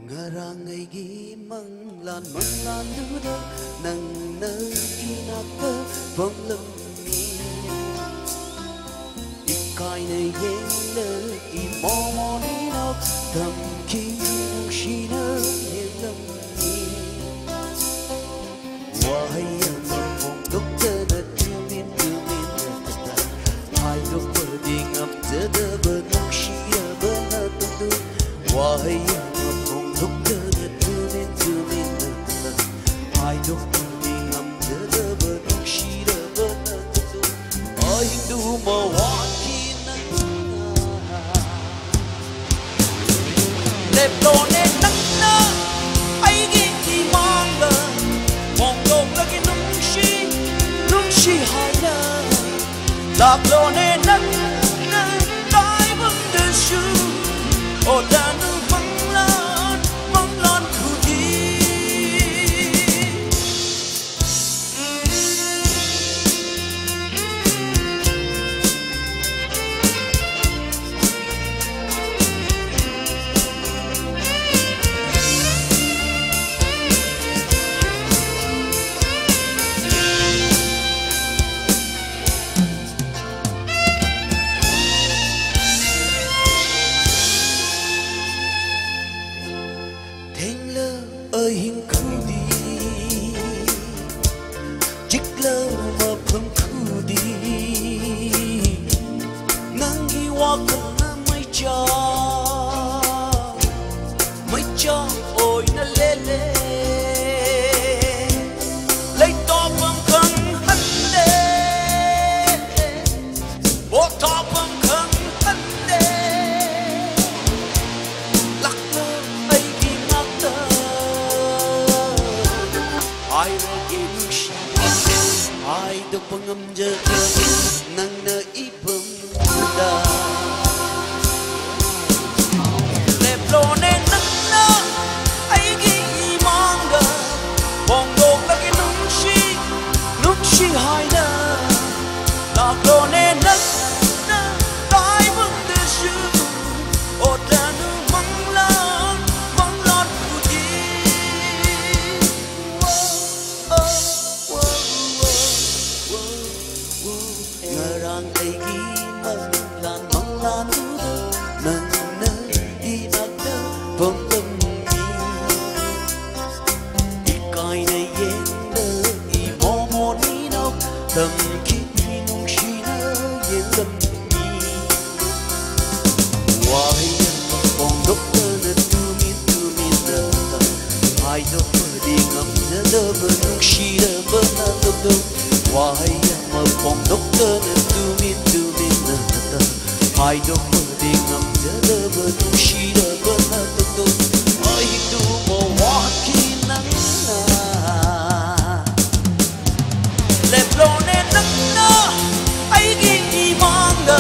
Ngarangaigi manglan duda nang inaka panglamni ikaina yenda imomonino tamki shina yelamni wahaya mongdokta na tumin ta hai dokding up the banok shia banatu wahaya Look to the tumin I don't think I'm the but she the but I do my walking left on it na I get the manga won't go like a nung she hide lock on it na dive on the shoe or down ơi hình khu đi chích lơ mà phăng khu đi nang hi wa kana mai cha ôi na lê lê lấy to phăng khăng hắt lê bộ to phăng khăng hắt lê lạc lơ ai đi ngắt tơ ai lagi ai do pengamjaga nang na ibang muda leplone nang na ai gi manga bongok lagi nung shi hai na leplone nang na dai bang de shu odan manglan pudi ngarang aigi manglan duda nang inaka panglamni ikaina yenda imomonino tamki nung shina yelamni wahaya pongdokta na tumin na ai dokding na dabanung shira banatokdo wahaya pongdokta na tumin na ai dokding na dabanung shira banatokdo ai do mo walking na leplone na ai gi manga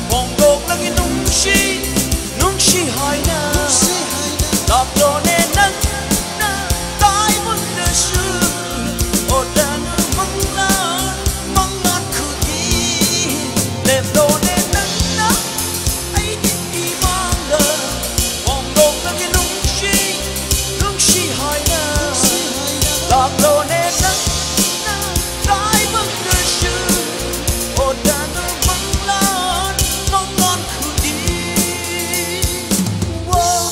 pongdok lagi nung shi hai na leplone na dai bang de shu odan manglan khudi leplone na ai gi manga pongdok lagi nung shi hai na leplone na dai bang de shu odan manglan khudi oh